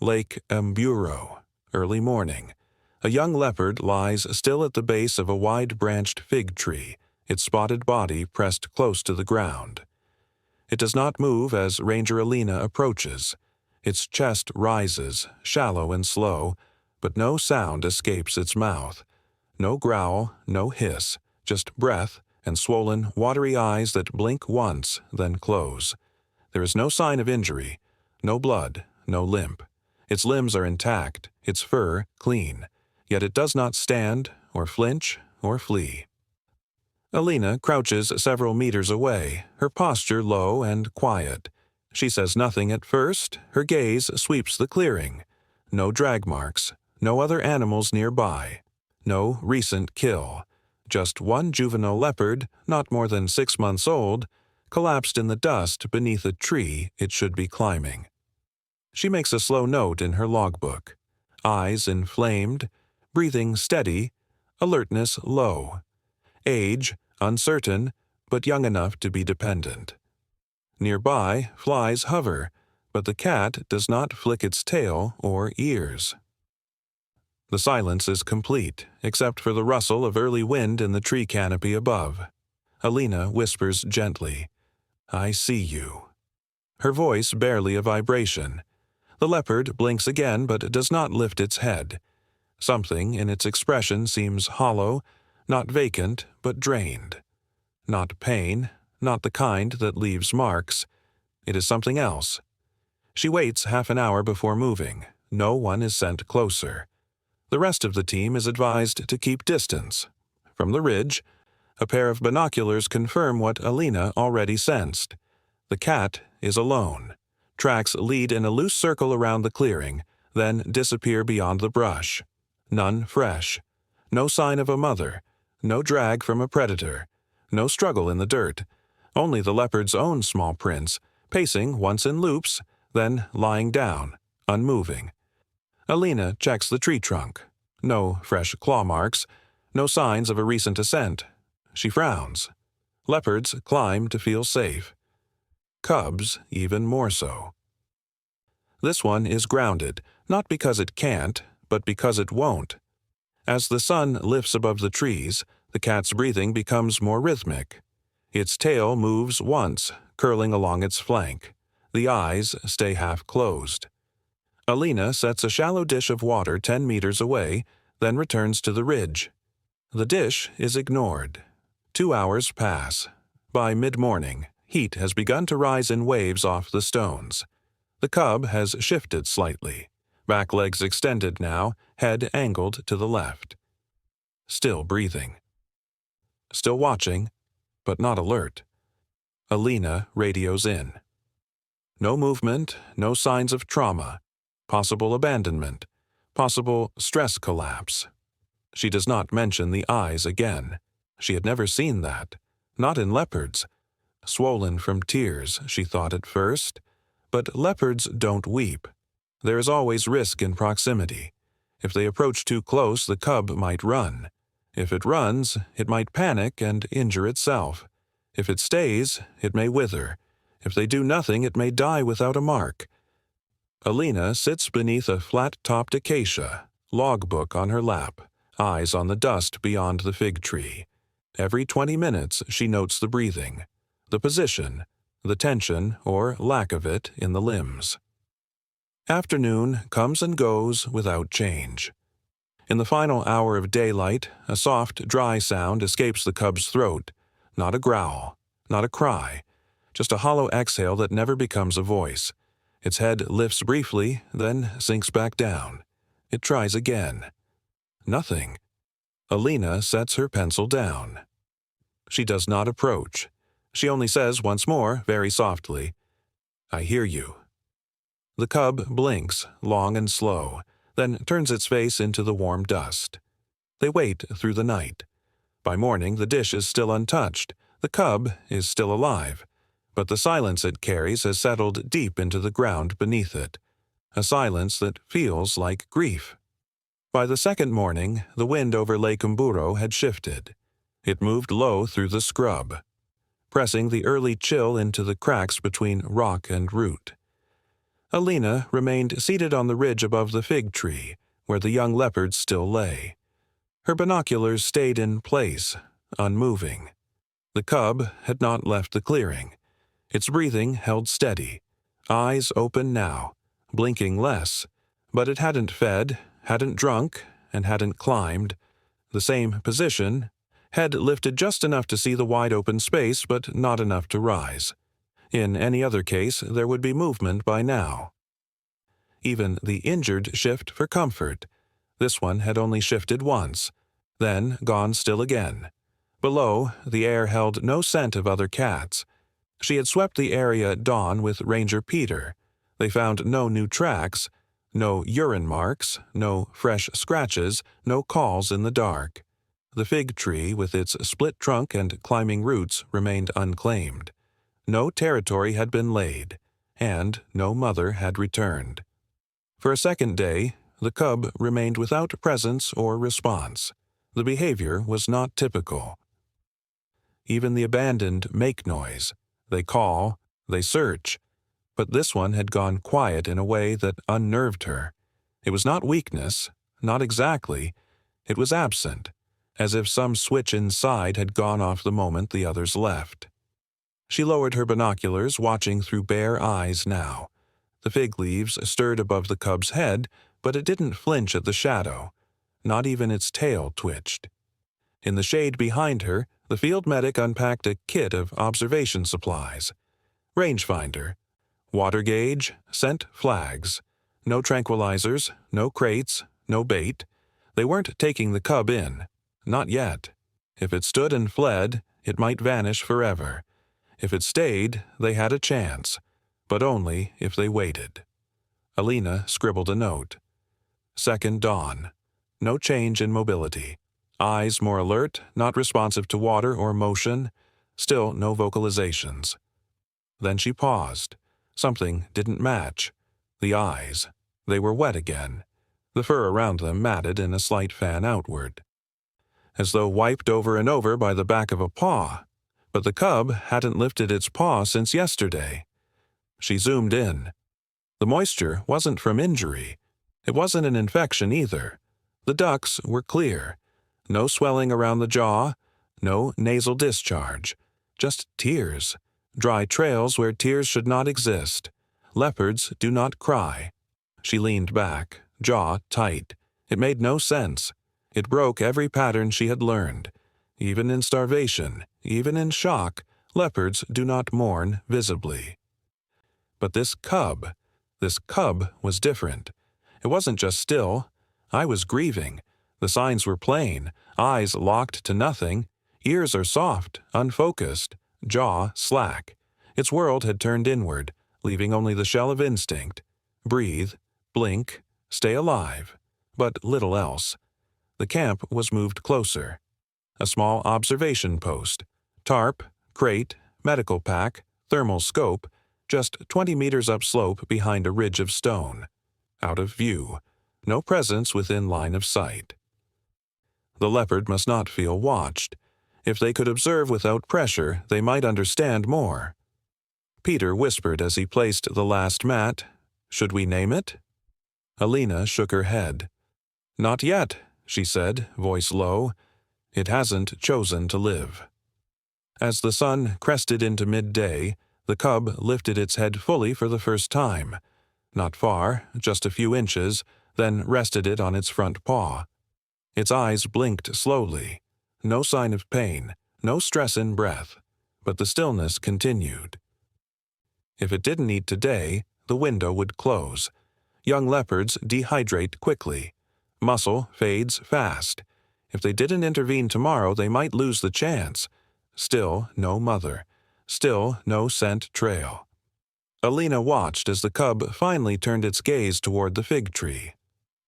Lake Mburo, early morning. A young leopard lies still at the base of a wide-branched fig tree, its spotted body pressed close to the ground. It does not move as Ranger Alina approaches. Its chest rises, shallow and slow, but no sound escapes its mouth. No growl, no hiss, just breath and swollen, watery eyes that blink once, then close. There is no sign of injury, no blood, no limp. Its limbs are intact, its fur clean, yet it does not stand, or flinch, or flee. Alina crouches several meters away, her posture low and quiet. She says nothing at first, her gaze sweeps the clearing. No drag marks, no other animals nearby, no recent kill. Just one juvenile leopard, not more than 6 months old, collapsed in the dust beneath a tree it should be climbing. She makes a slow note in her logbook. Eyes inflamed, breathing steady, alertness low. Age uncertain, but young enough to be dependent. Nearby, flies hover, but the cat does not flick its tail or ears. The silence is complete, except for the rustle of early wind in the tree canopy above. Alina whispers gently, "I see you." Her voice barely a vibration. The leopard blinks again but does not lift its head. Something in its expression seems hollow, not vacant but drained. Not pain, not the kind that leaves marks. It is something else. She waits half an hour before moving. No one is sent closer. The rest of the team is advised to keep distance. From the ridge, a pair of binoculars confirm what Alina already sensed. The cat is alone. Tracks lead in a loose circle around the clearing, then disappear beyond the brush. None fresh. No sign of a mother. No drag from a predator. No struggle in the dirt. Only the leopard's own small prints, pacing once in loops, then lying down, unmoving. Alina checks the tree trunk. No fresh claw marks. No signs of a recent ascent. She frowns. Leopards climb to feel safe. Cubs even more so. This one is grounded, not because it can't, but because it won't. As the sun lifts above the trees, the cat's breathing becomes more rhythmic. Its tail moves once, curling along its flank. The eyes stay half closed. Alina sets a shallow dish of water 10 meters away, then returns to the ridge. The dish is ignored. 2 hours pass. By mid-morning, heat has begun to rise in waves off the stones. The cub has shifted slightly. Back legs extended now, head angled to the left. Still breathing. Still watching, but not alert. Alina radios in. No movement, no signs of trauma. Possible abandonment. Possible stress collapse. She does not mention the eyes again. She had never seen that. Not in leopards. Swollen from tears, she thought at first. But leopards don't weep. There is always risk in proximity. If they approach too close, the cub might run. If it runs, it might panic and injure itself. If it stays, it may wither. If they do nothing, it may die without a mark. Alina sits beneath a flat-topped acacia, logbook on her lap, eyes on the dust beyond the fig tree. Every 20 minutes she notes the breathing, the position, the tension or lack of it in the limbs. Afternoon comes and goes without change. In the final hour of daylight, a soft, dry sound escapes the cub's throat. Not a growl, not a cry, just a hollow exhale that never becomes a voice. Its head lifts briefly, then sinks back down. It tries again. Nothing. Alina sets her pencil down. She does not approach. She only says once more, very softly, "I hear you." The cub blinks, long and slow, then turns its face into the warm dust. They wait through the night. By morning, the dish is still untouched. The cub is still alive, but the silence it carries has settled deep into the ground beneath it, a silence that feels like grief. By the second morning, the wind over Lake Mburo had shifted. It moved low through the scrub, pressing the early chill into the cracks between rock and root. Alina remained seated on the ridge above the fig tree, where the young leopard still lay. Her binoculars stayed in place, unmoving. The cub had not left the clearing. Its breathing held steady, eyes open now, blinking less, but it hadn't fed, hadn't drunk, and hadn't climbed. The same position, head lifted just enough to see the wide-open space but not enough to rise. In any other case, there would be movement by now. Even the injured shift for comfort. This one had only shifted once, then gone still again. Below, the air held no scent of other cats. She had swept the area at dawn with Ranger Peter. They found no new tracks, no urine marks, no fresh scratches, no calls in the dark. The fig tree, with its split trunk and climbing roots, remained unclaimed. No territory had been laid, and no mother had returned. For a second day, the cub remained without presence or response. The behavior was not typical. Even the abandoned make noise. They call, they search. But this one had gone quiet in a way that unnerved her. It was not weakness, not exactly. It was absent, as if some switch inside had gone off the moment the others left. She lowered her binoculars, watching through bare eyes now. The fig leaves stirred above the cub's head, but it didn't flinch at the shadow. Not even its tail twitched. In the shade behind her, the field medic unpacked a kit of observation supplies. Rangefinder, water gauge, scent flags. No tranquilizers, no crates, no bait. They weren't taking the cub in. Not yet. If it stood and fled, it might vanish forever. If it stayed, they had a chance, but only if they waited. Alina scribbled a note. Second dawn. No change in mobility. Eyes more alert, not responsive to water or motion. Still no vocalizations. Then she paused. Something didn't match. The eyes. They were wet again. The fur around them matted in a slight fan outward, as though wiped over and over by the back of a paw. But the cub hadn't lifted its paw since yesterday. She zoomed in. The moisture wasn't from injury. It wasn't an infection either. The ducts were clear. No swelling around the jaw, no nasal discharge. Just tears. Dry trails where tears should not exist. Leopards do not cry. She leaned back, jaw tight. It made no sense. It broke every pattern she had learned. Even in starvation, even in shock, leopards do not mourn visibly. But this cub was different. It wasn't just still. I was grieving. The signs were plain. Eyes locked to nothing. Ears are soft, unfocused. Jaw slack. Its world had turned inward, leaving only the shell of instinct. Breathe, blink, stay alive. But little else. The camp was moved closer. A small observation post. Tarp, crate, medical pack, thermal scope, just 20 meters upslope behind a ridge of stone. Out of view. No presence within line of sight. The leopard must not feel watched. If they could observe without pressure, they might understand more. Peter whispered as he placed the last mat, "Should we name it?" Alina shook her head. "Not yet," she said, voice low. "It hasn't chosen to live." As the sun crested into midday, the cub lifted its head fully for the first time. Not far, just a few inches, then rested it on its front paw. Its eyes blinked slowly. No sign of pain, no stress in breath, but the stillness continued. If it didn't eat today, the window would close. Young leopards dehydrate quickly. Muscle fades fast. If they didn't intervene tomorrow, they might lose the chance. Still no mother. Still no scent trail. Alina watched as the cub finally turned its gaze toward the fig tree.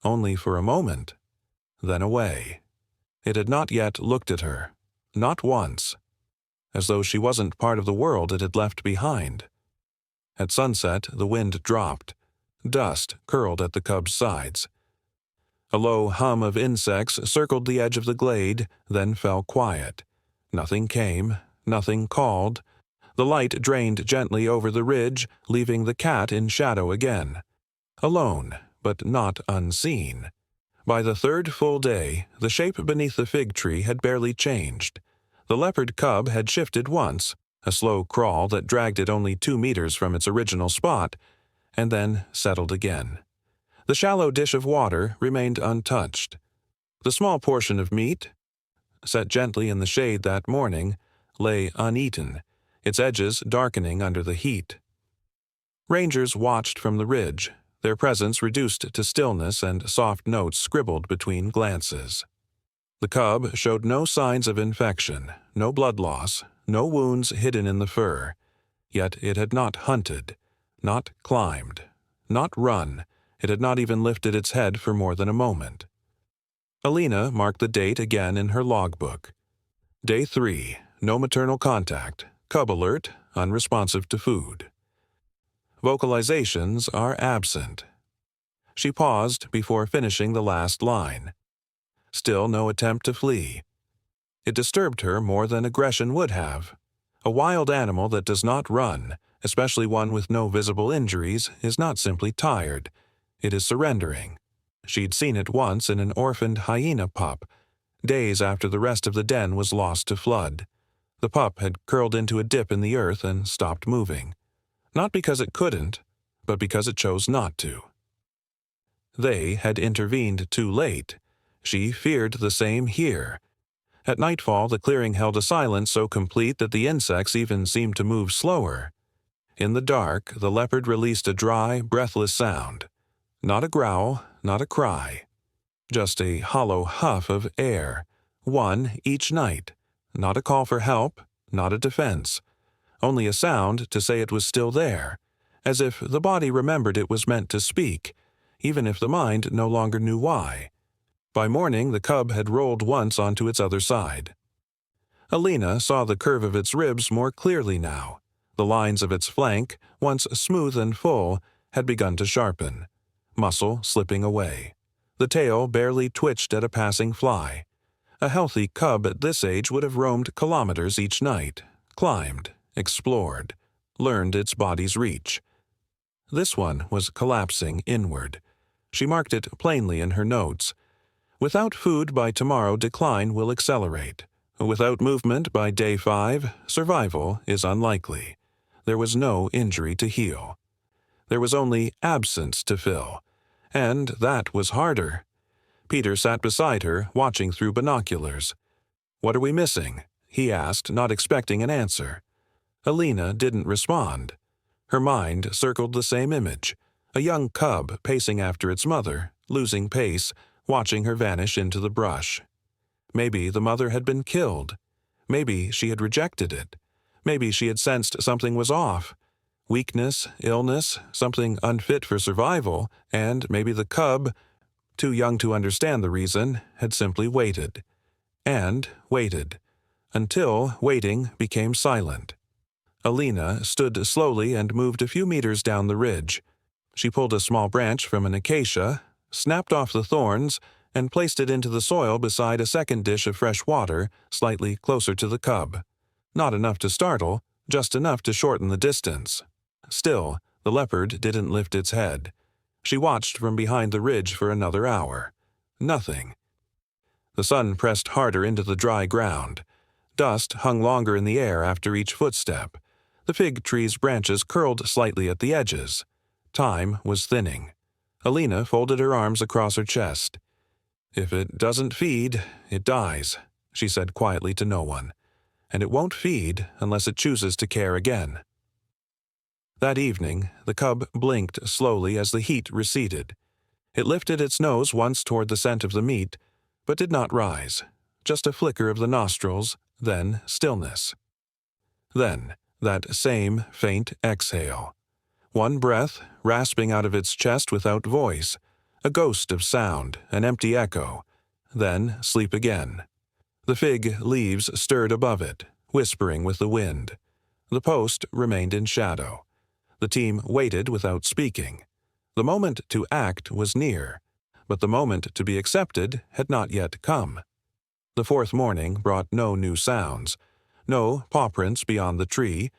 Only for a moment. Then away. It had not yet looked at her. Not once. As though she wasn't part of the world it had left behind. At sunset, the wind dropped. Dust curled at the cub's sides. A low hum of insects circled the edge of the glade, then fell quiet. Nothing came, nothing called. The light drained gently over the ridge, leaving the cat in shadow again. Alone, but not unseen. By the third full day, the shape beneath the fig tree had barely changed. The leopard cub had shifted once, a slow crawl that dragged it only 2 meters from its original spot, and then settled again. The shallow dish of water remained untouched. The small portion of meat, set gently in the shade that morning, lay uneaten, its edges darkening under the heat. Rangers watched from the ridge, their presence reduced to stillness and soft notes scribbled between glances. The cub showed no signs of infection, no blood loss, no wounds hidden in the fur. Yet it had not hunted, not climbed, not run. It had not even lifted its head for more than a moment. Alina marked the date again in her logbook. Day 3, no maternal contact, cub alert, unresponsive to food. Vocalizations are absent. She paused before finishing the last line. Still no attempt to flee. It disturbed her more than aggression would have. A wild animal that does not run, especially one with no visible injuries, is not simply tired. It is surrendering. She'd seen it once in an orphaned hyena pup, days after the rest of the den was lost to flood. The pup had curled into a dip in the earth and stopped moving. Not because it couldn't, but because it chose not to. They had intervened too late. She feared the same here. At nightfall, the clearing held a silence so complete that the insects even seemed to move slower. In the dark, the leopard released a dry, breathless sound. Not a growl, not a cry. Just a hollow huff of air, one each night. Not a call for help, not a defense. Only a sound to say it was still there, as if the body remembered it was meant to speak, even if the mind no longer knew why. By morning, the cub had rolled once onto its other side. Alina saw the curve of its ribs more clearly now. The lines of its flank, once smooth and full, had begun to sharpen, muscle slipping away. The tail barely twitched at a passing fly. A healthy cub at this age would have roamed kilometers each night, climbed, explored, learned its body's reach. This one was collapsing inward. She marked it plainly in her notes. Without food by tomorrow, decline will accelerate. Without movement by day 5, survival is unlikely. There was no injury to heal. There was only absence to fill. And that was harder. Peter sat beside her, watching through binoculars. "What are we missing?" he asked, not expecting an answer. Alina didn't respond. Her mind circled the same image. A young cub pacing after its mother, losing pace, watching her vanish into the brush. Maybe the mother had been killed. Maybe she had rejected it. Maybe she had sensed something was off. Weakness, illness, something unfit for survival, and maybe the cub, too young to understand the reason, had simply waited. And waited. Until waiting became silent. Alina stood slowly and moved a few meters down the ridge. She pulled a small branch from an acacia, snapped off the thorns, and placed it into the soil beside a second dish of fresh water, slightly closer to the cub. Not enough to startle, just enough to shorten the distance. Still, the leopard didn't lift its head. She watched from behind the ridge for another hour. Nothing. The sun pressed harder into the dry ground. Dust hung longer in the air after each footstep. The fig tree's branches curled slightly at the edges. Time was thinning. Alina folded her arms across her chest. "If it doesn't feed, it dies," she said quietly to no one. "And it won't feed unless it chooses to care again." That evening, the cub blinked slowly as the heat receded. It lifted its nose once toward the scent of the meat, but did not rise. Just a flicker of the nostrils, then stillness. Then, that same faint exhale. One breath, rasping out of its chest without voice. A ghost of sound, an empty echo. Then sleep again. The fig leaves stirred above it, whispering with the wind. The post remained in shadow. The team waited without speaking. The moment to act was near, but the moment to be accepted had not yet come. The fourth morning brought no new sounds, no paw prints beyond the tree,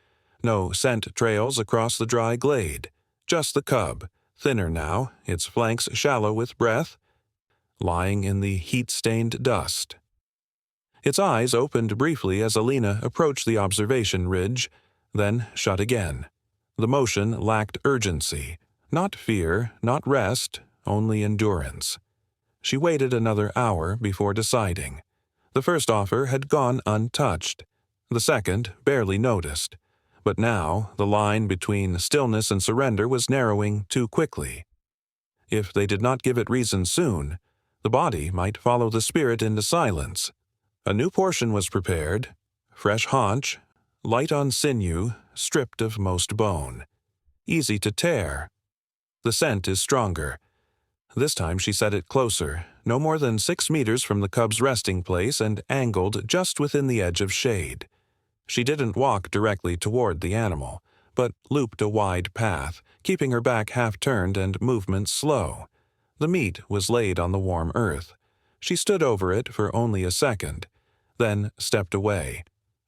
No scent trails across the dry glade. Just the cub, thinner now, its flanks shallow with breath, lying in the heat-stained dust. Its eyes opened briefly as Alina approached the observation ridge, then shut again. The motion lacked urgency. Not fear, not rest, only endurance. She waited another hour before deciding. The first offer had gone untouched. The second barely noticed. But now the line between stillness and surrender was narrowing too quickly. If they did not give it reason soon, the body might follow the spirit into silence. A new portion was prepared, fresh haunch, light on sinew, stripped of most bone. Easy to tear. The scent is stronger. This time she set it closer, no more than 6 meters from the cub's resting place and angled just within the edge of shade. She didn't walk directly toward the animal, but looped a wide path, keeping her back half-turned and movement slow. The meat was laid on the warm earth. She stood over it for only a second, then stepped away,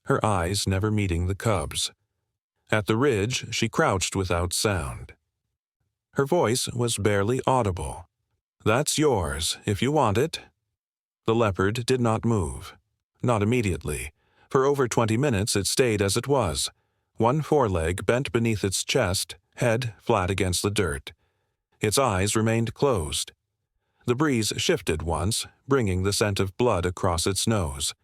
her eyes never meeting the cub's. At the ridge, she crouched without sound. Her voice was barely audible. "That's yours, if you want it." The leopard did not move. Not immediately. For over 20 minutes it stayed as it was, one foreleg bent beneath its chest, head flat against the dirt. Its eyes remained closed. The breeze shifted once, bringing the scent of blood across its nose.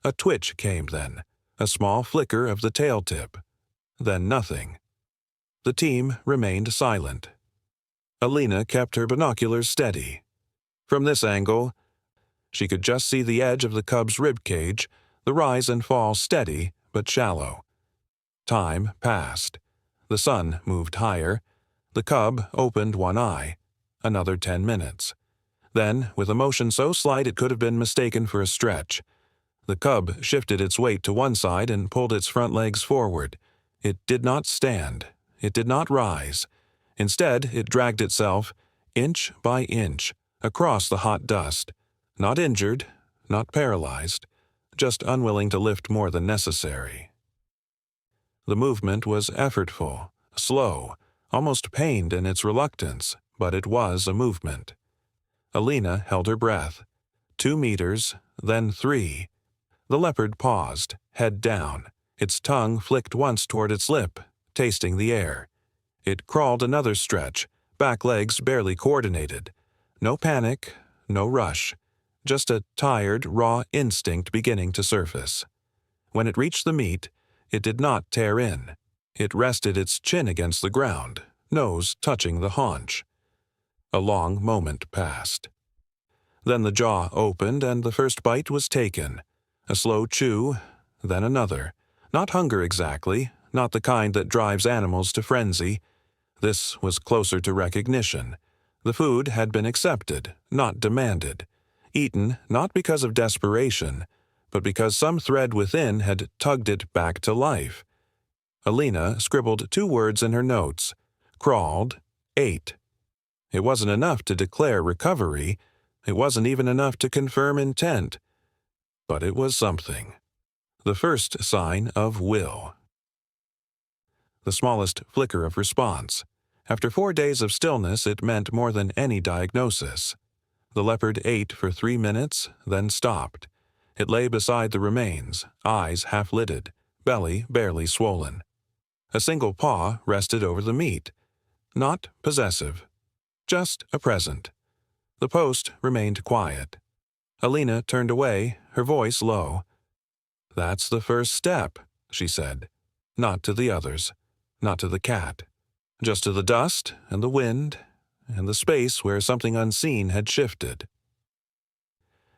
A twitch came then, a small flicker of the tail tip. Then nothing. The team remained silent. Alina kept her binoculars steady. From this angle, she could just see the edge of the cub's rib cage, the rise and fall steady but shallow. Time passed. The sun moved higher. The cub opened one eye. Another 10 minutes. Then, with a motion so slight it could have been mistaken for a stretch, the cub shifted its weight to one side and pulled its front legs forward. It did not stand. It did not rise. Instead, it dragged itself, inch by inch, across the hot dust. Not injured, not paralyzed, just unwilling to lift more than necessary. The movement was effortful, slow, almost pained in its reluctance, but it was a movement. Alina held her breath. 2 meters, then 3. The leopard paused, head down. Its tongue flicked once toward its lip, tasting the air. It crawled another stretch, back legs barely coordinated. No panic, no rush. Just a tired, raw instinct beginning to surface. When it reached the meat, it did not tear in. It rested its chin against the ground, nose touching the haunch. A long moment passed. Then the jaw opened and the first bite was taken. A slow chew, then another. Not hunger exactly, not the kind that drives animals to frenzy. This was closer to recognition. The food had been accepted, not demanded. Eaten not because of desperation, but because some thread within had tugged it back to life. Alina scribbled 2 words in her notes. Crawled, ate. It wasn't enough to declare recovery. It wasn't even enough to confirm intent. But it was something. The first sign of will. The smallest flicker of response. After 4 days of stillness, it meant more than any diagnosis. The leopard ate for 3 minutes, then stopped. It lay beside the remains, eyes half-lidded, belly barely swollen. A single paw rested over the meat. Not possessive. Just a present. The post remained quiet. Alina turned away, her voice low. "That's the first step," she said. Not to the others. Not to the cat. Just to the dust and the wind and the space where something unseen had shifted.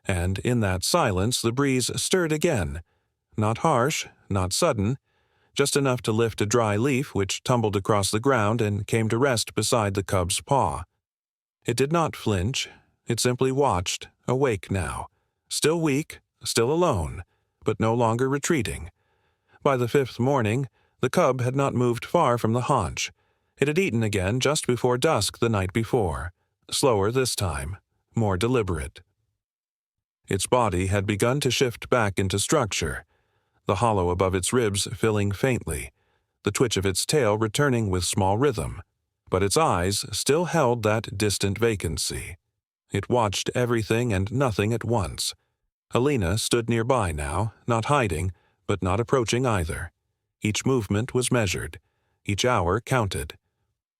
And in that silence the breeze stirred again. Not harsh, not sudden, just enough to lift a dry leaf which tumbled across the ground and came to rest beside the cub's paw. It did not flinch. It simply watched, awake now. Still weak, still alone, but no longer retreating. By the 5th morning, the cub had not moved far from the haunch. It had eaten again just before dusk the night before. Slower this time, more deliberate. Its body had begun to shift back into structure, the hollow above its ribs filling faintly, the twitch of its tail returning with small rhythm, but its eyes still held that distant vacancy. It watched everything and nothing at once. Alina stood nearby now, not hiding, but not approaching either. Each movement was measured. Each hour counted.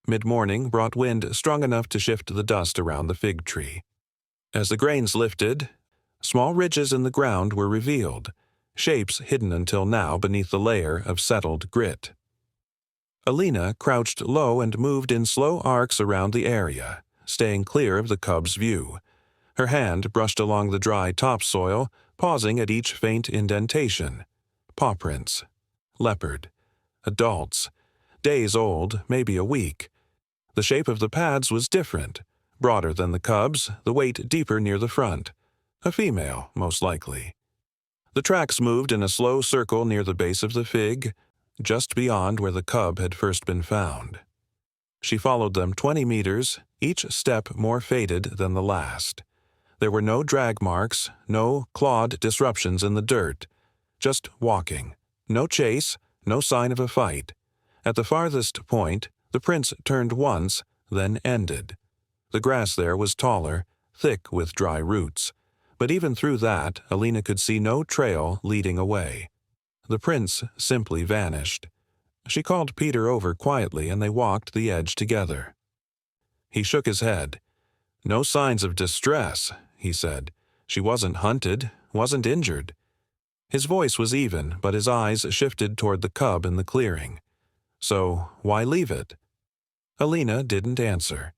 Mid-morning brought wind strong enough to shift the dust around the fig tree. As the grains lifted, small ridges in the ground were revealed, shapes hidden until now beneath the layer of settled grit. Alina crouched low and moved in slow arcs around the area, staying clear of the cub's view. Her hand brushed along the dry topsoil, pausing at each faint indentation. Paw prints. Leopard. Adults. Days old, maybe a week. The shape of the pads was different. Broader than the cub's, the weight deeper near the front. A female, most likely. The tracks moved in a slow circle near the base of the fig, just beyond where the cub had first been found. She followed them 20 meters, each step more faded than the last. There were no drag marks, no clawed disruptions in the dirt. Just walking. No chase, no sign of a fight. At the farthest point, the prints turned once, then ended. The grass there was taller, thick with dry roots. But even through that, Alina could see no trail leading away. The prints simply vanished. She called Peter over quietly and they walked the edge together. He shook his head. "No signs of distress," he said. "She wasn't hunted, wasn't injured." His voice was even, but his eyes shifted toward the cub in the clearing. "So, why leave it?" Alina didn't answer.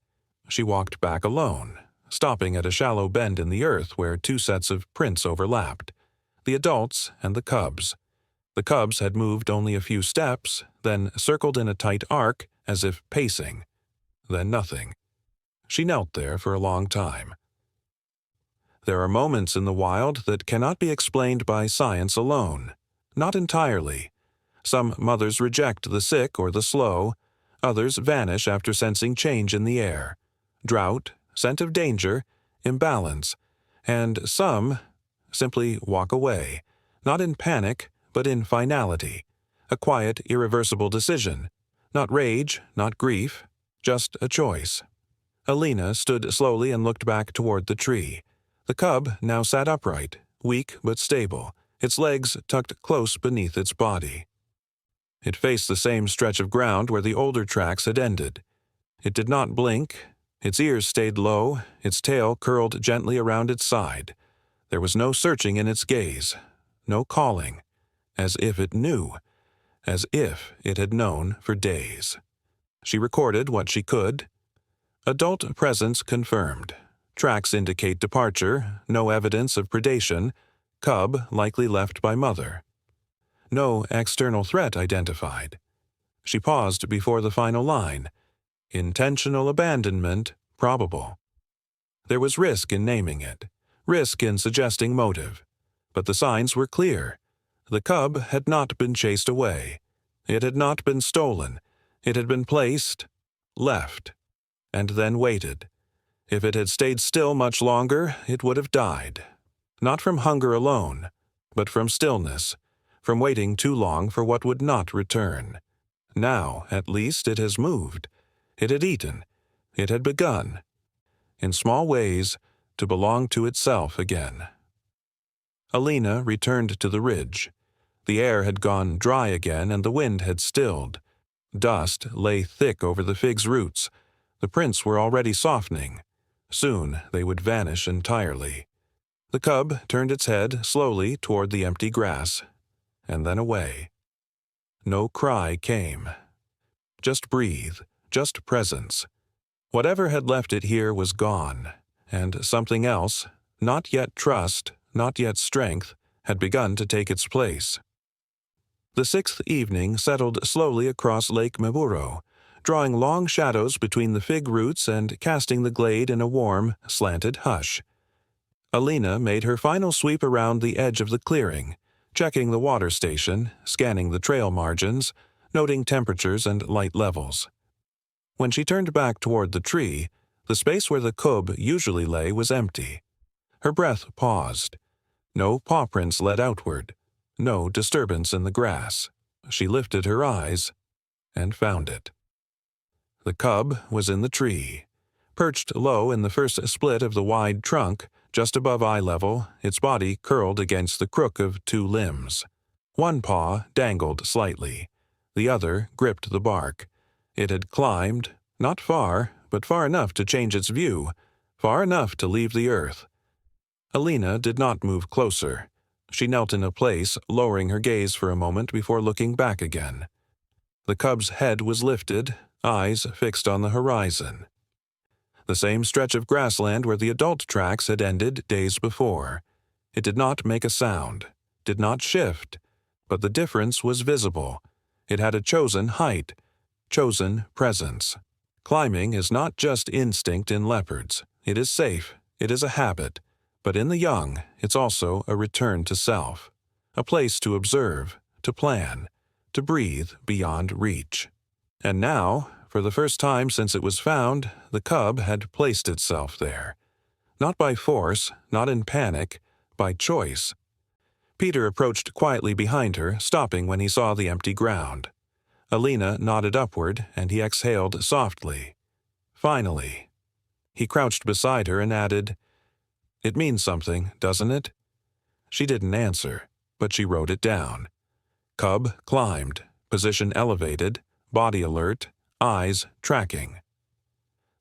She walked back alone, stopping at a shallow bend in the earth where two sets of prints overlapped, the adults and the cubs. The cubs had moved only a few steps, then circled in a tight arc as if pacing. Then nothing. She knelt there for a long time. There are moments in the wild that cannot be explained by science alone. Not entirely. Some mothers reject the sick or the slow. Others vanish after sensing change in the air. Drought, scent of danger, imbalance. And some simply walk away, not in panic, but in finality. A quiet, irreversible decision. Not rage, not grief, just a choice. Alina stood slowly and looked back toward the tree. The cub now sat upright, weak but stable, its legs tucked close beneath its body. It faced the same stretch of ground where the older tracks had ended. It did not blink. Its ears stayed low, its tail curled gently around its side. There was no searching in its gaze, no calling, as if it knew, as if it had known for days. She recorded what she could. Adult presence confirmed. Tracks indicate departure, no evidence of predation, cub likely left by mother. No external threat identified. She paused before the final line. Intentional abandonment probable. There was risk in naming it, risk in suggesting motive. But the signs were clear. The cub had not been chased away. It had not been stolen. It had been placed, left, and then waited. If it had stayed still much longer, it would have died. Not from hunger alone, but from stillness, from waiting too long for what would not return. Now, at least, it has moved. It had eaten. It had begun, in small ways, to belong to itself again. Alina returned to the ridge. The air had gone dry again and the wind had stilled. Dust lay thick over the fig's roots. The prints were already softening. Soon they would vanish entirely. The cub turned its head slowly toward the empty grass, and then away. No cry came. Just breathe, just presence. Whatever had left it here was gone, and something else, not yet trust, not yet strength, had begun to take its place. The sixth evening settled slowly across Lake Mburo, drawing long shadows between the fig roots and casting the glade in a warm, slanted hush. Alina made her final sweep around the edge of the clearing, checking the water station, scanning the trail margins, noting temperatures and light levels. When she turned back toward the tree, the space where the cub usually lay was empty. Her breath paused. No paw prints led outward. No disturbance in the grass. She lifted her eyes. and found it. The cub was in the tree. Perched low in the first split of the wide trunk, just above eye level, its body curled against the crook of two limbs. One paw dangled slightly. The other gripped the bark. It had climbed, not far, but far enough to change its view, far enough to leave the earth. Alina did not move closer. She knelt in a place, lowering her gaze for a moment before looking back again. The cub's head was lifted, eyes fixed on the horizon. The same stretch of grassland where the adult tracks had ended days before. It did not make a sound, did not shift, but the difference was visible. It had a chosen height, chosen presence. Climbing is not just instinct in leopards. It is safe, it is a habit, but in the young, it's also a return to self, a place to observe, to plan, to breathe beyond reach. And now, for the first time since it was found, the cub had placed itself there. Not by force, not in panic, by choice. Peter approached quietly behind her, stopping when he saw the empty ground. Alina nodded upward, and he exhaled softly. Finally. He crouched beside her and added, "It means something, doesn't it?" She didn't answer, but she wrote it down. Cub climbed, position elevated, body alert, eyes tracking.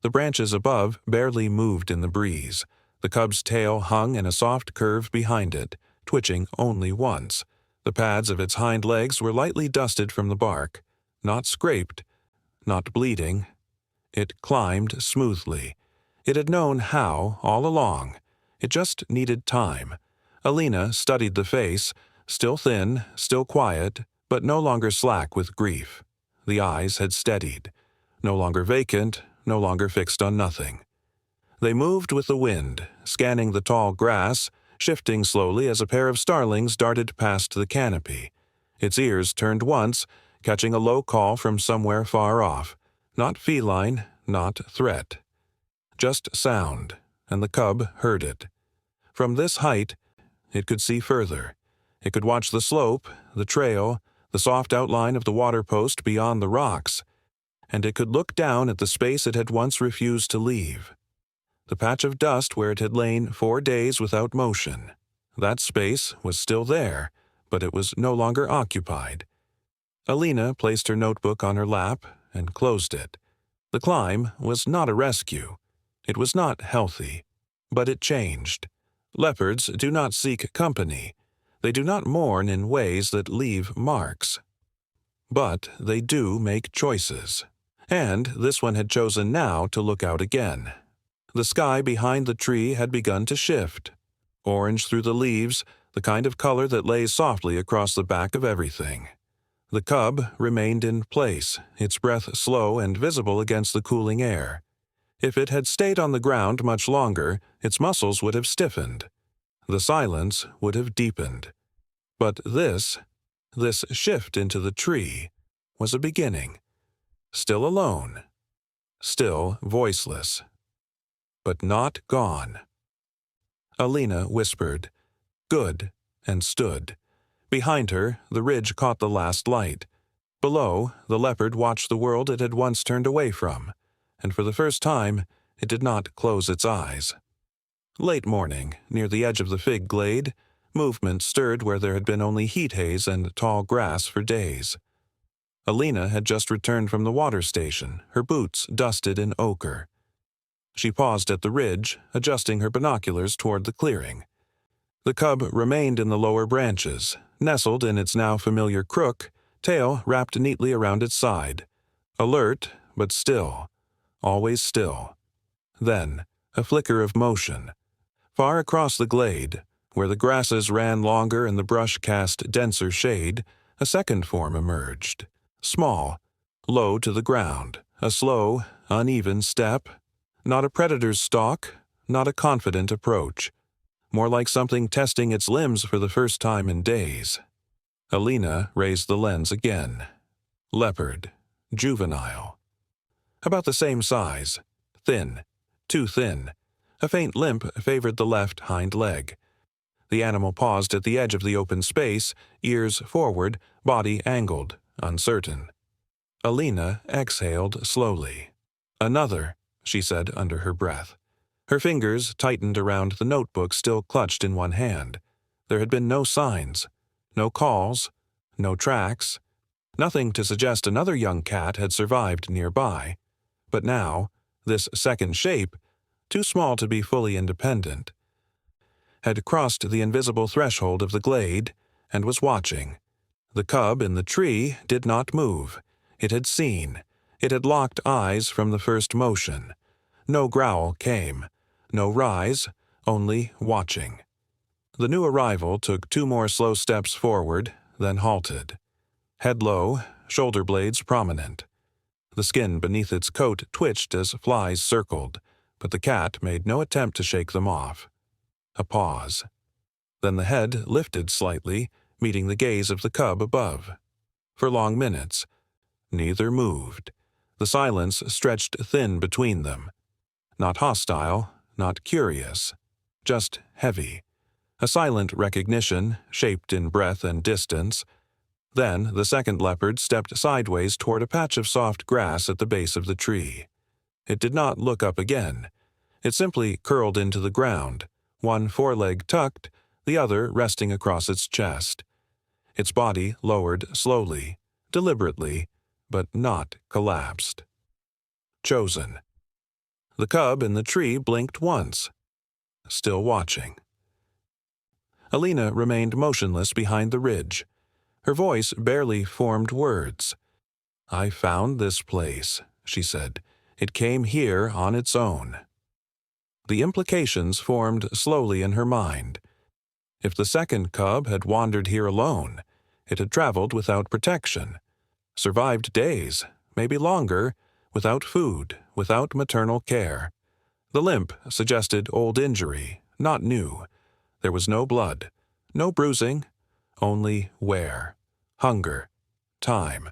The branches above barely moved in the breeze. The cub's tail hung in a soft curve behind it, twitching only once. The pads of its hind legs were lightly dusted from the bark, not scraped, not bleeding. It climbed smoothly. It had known how all along. It just needed time. Alina studied the face, still thin, still quiet, but no longer slack with grief. The eyes had steadied. No longer vacant, no longer fixed on nothing. They moved with the wind, scanning the tall grass, shifting slowly as a pair of starlings darted past the canopy. Its ears turned once, catching a low call from somewhere far off. Not feline, not threat. Just sound, and the cub heard it. From this height, it could see further. It could watch the slope, the trail, the soft outline of the water post beyond the rocks, and it could look down at the space it had once refused to leave. The patch of dust where it had lain 4 days without motion. That space was still there, but it was no longer occupied. Alina placed her notebook on her lap and closed it. The climb was not a rescue. It was not healthy, but it changed. Leopards do not seek company. They do not mourn in ways that leave marks. But they do make choices. And this one had chosen now to look out again. The sky behind the tree had begun to shift. Orange through the leaves, the kind of color that lays softly across the back of everything. The cub remained in place, its breath slow and visible against the cooling air. If it had stayed on the ground much longer, its muscles would have stiffened. The silence would have deepened. But this shift into the tree, was a beginning. Still alone. Still voiceless. But not gone. Alina whispered, "Good," and stood. Behind her, the ridge caught the last light. Below, the leopard watched the world it had once turned away from, and for the first time, it did not close its eyes. Late morning, near the edge of the fig glade, movement stirred where there had been only heat haze and tall grass for days. Alina had just returned from the water station, her boots dusted in ochre. She paused at the ridge, adjusting her binoculars toward the clearing. The cub remained in the lower branches, nestled in its now familiar crook, tail wrapped neatly around its side. Alert, but still. Always still. Then, a flicker of motion. Far across the glade, where the grasses ran longer and the brush cast denser shade, a second form emerged. Small, low to the ground, a slow, uneven step. Not a predator's stalk, not a confident approach. More like something testing its limbs for the first time in days. Alina raised the lens again. Leopard. Juvenile. About the same size. Thin. Too thin. A faint limp favored the left hind leg. The animal paused at the edge of the open space, ears forward, body angled, uncertain. Alina exhaled slowly. "Another," she said under her breath. Her fingers tightened around the notebook still clutched in one hand. There had been no signs, no calls, no tracks, nothing to suggest another young cat had survived nearby. But now, this second shape, too small to be fully independent, had crossed the invisible threshold of the glade and was watching. The cub in the tree did not move. It had seen. It had locked eyes from the first motion. No growl came. No rise, only watching. The new arrival took 2 more slow steps forward, then halted. Head low, shoulder blades prominent. The skin beneath its coat twitched as flies circled, but the cat made no attempt to shake them off. A pause. Then the head lifted slightly, meeting the gaze of the cub above. For long minutes, neither moved. The silence stretched thin between them. Not hostile, not curious, just heavy. A silent recognition, shaped in breath and distance. Then the second leopard stepped sideways toward a patch of soft grass at the base of the tree. It did not look up again. It simply curled into the ground, one foreleg tucked, the other resting across its chest. Its body lowered slowly, deliberately, but not collapsed. Chosen. The cub in the tree blinked once, still watching. Alina remained motionless behind the ridge. Her voice barely formed words. "I found this place," she said. "It came here on its own." The implications formed slowly in her mind. If the second cub had wandered here alone, it had traveled without protection, survived days, maybe longer, without food, without maternal care. The limp suggested old injury, not new. There was no blood, no bruising, only wear, hunger, time.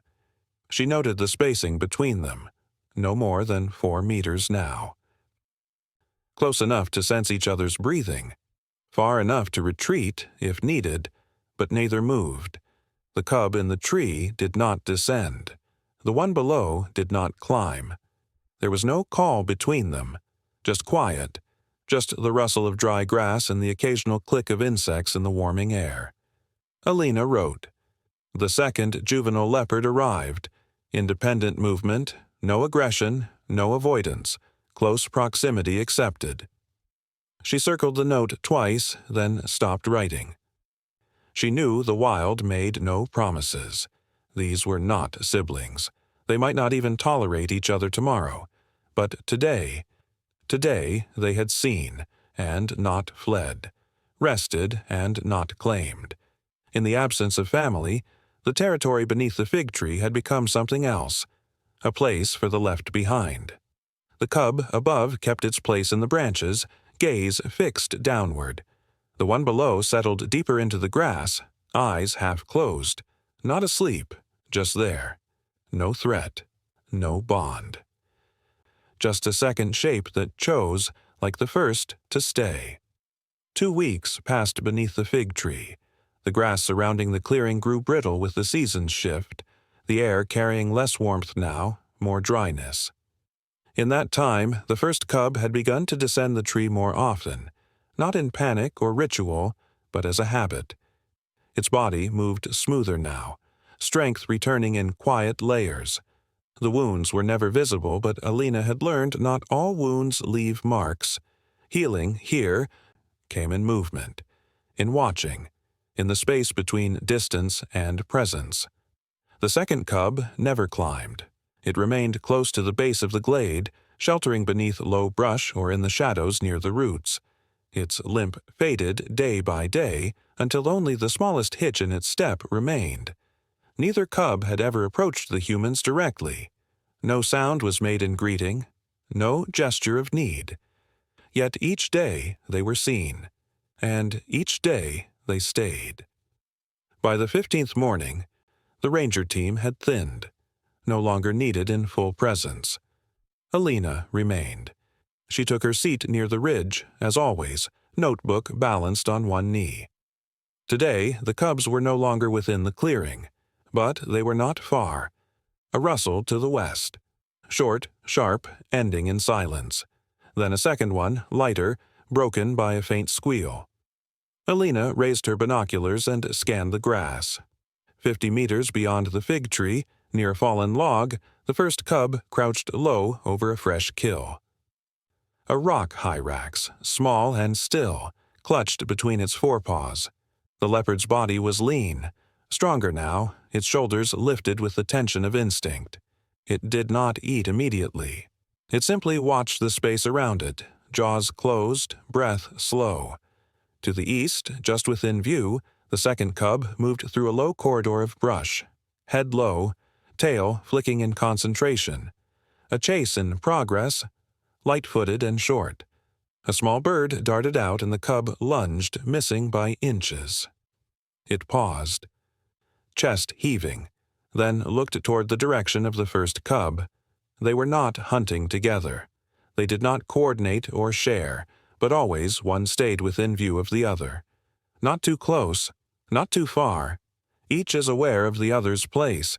She noted the spacing between them, no more than 4 meters now. Close enough to sense each other's breathing, far enough to retreat if needed, but neither moved. The cub in the tree did not descend. The one below did not climb. There was no call between them, just quiet, just the rustle of dry grass and the occasional click of insects in the warming air. Alina wrote. The second juvenile leopard arrived. Independent movement, no aggression, no avoidance, close proximity accepted. She circled the note twice, then stopped writing. She knew the wild made no promises. These were not siblings. They might not even tolerate each other tomorrow. But today they had seen, and not fled, rested and not claimed. In the absence of family, the territory beneath the fig tree had become something else, a place for the left behind. The cub above kept its place in the branches, gaze fixed downward. The one below settled deeper into the grass, eyes half closed, not asleep, just there. No threat, no bond. Just a second shape that chose, like the first, to stay. 2 weeks passed beneath the fig tree. The grass surrounding the clearing grew brittle with the season's shift, the air carrying less warmth now, more dryness. In that time, the first cub had begun to descend the tree more often, not in panic or ritual, but as a habit. Its body moved smoother now, strength returning in quiet layers. The wounds were never visible, but Alina had learned not all wounds leave marks. Healing, here, came in movement, in watching, in the space between distance and presence. The second cub never climbed. It remained close to the base of the glade, sheltering beneath low brush or in the shadows near the roots. Its limp faded day by day until only the smallest hitch in its step remained. Neither cub had ever approached the humans directly. No sound was made in greeting, no gesture of need. Yet each day they were seen, and each day they stayed. By the 15th morning, the ranger team had thinned, no longer needed in full presence. Alina remained. She took her seat near the ridge, as always, notebook balanced on one knee. Today, the cubs were no longer within the clearing, but they were not far. A rustle to the west. Short, sharp, ending in silence. Then a second one, lighter, broken by a faint squeal. Alina raised her binoculars and scanned the grass. 50 meters beyond the fig tree, near a fallen log, the first cub crouched low over a fresh kill. A rock hyrax, small and still, clutched between its forepaws. The leopard's body was lean, stronger now, its shoulders lifted with the tension of instinct. It did not eat immediately. It simply watched the space around it, jaws closed, breath slow. To the east, just within view, the second cub moved through a low corridor of brush, head low, tail flicking in concentration. A chase in progress, light-footed and short. A small bird darted out and the cub lunged, missing by inches. It paused, chest heaving, then looked toward the direction of the first cub. They were not hunting together. They did not coordinate or share, but always one stayed within view of the other. Not too close, not too far. Each is aware of the other's place.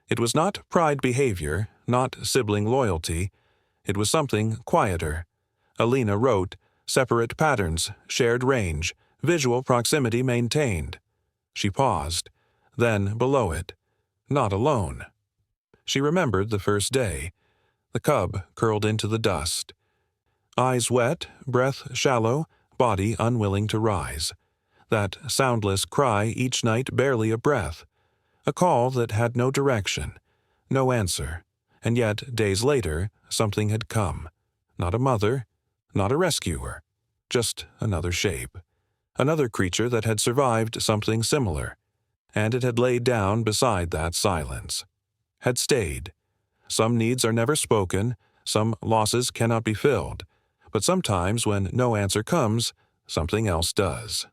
It was not pride behavior, not sibling loyalty. It was something quieter. Alina wrote, separate patterns, shared range, visual proximity maintained. She paused. Then below it. Not alone. She remembered the first day. The cub curled into the dust. Eyes wet, breath shallow, body unwilling to rise. That soundless cry each night barely a breath. A call that had no direction, no answer. And yet, days later, something had come. Not a mother, not a rescuer. Just another shape. Another creature that had survived something similar. And it had laid down beside that silence. Had stayed. Some needs are never spoken, some losses cannot be filled, but sometimes when no answer comes, something else does.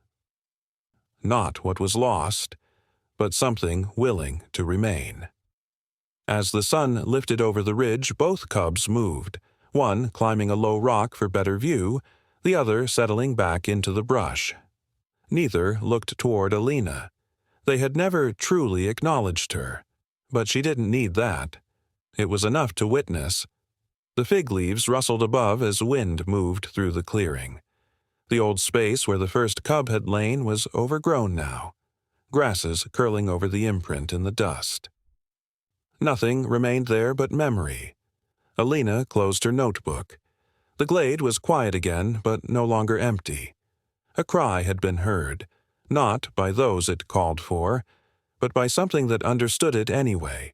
Not what was lost, but something willing to remain. As the sun lifted over the ridge, both cubs moved, one climbing a low rock for better view, the other settling back into the brush. Neither looked toward Alina. They had never truly acknowledged her, but she didn't need that. It was enough to witness. The fig leaves rustled above as wind moved through the clearing. The old space where the first cub had lain was overgrown now, grasses curling over the imprint in the dust. Nothing remained there but memory. Alina closed her notebook. The glade was quiet again, but no longer empty. A cry had been heard, not by those it called for, but by something that understood it anyway.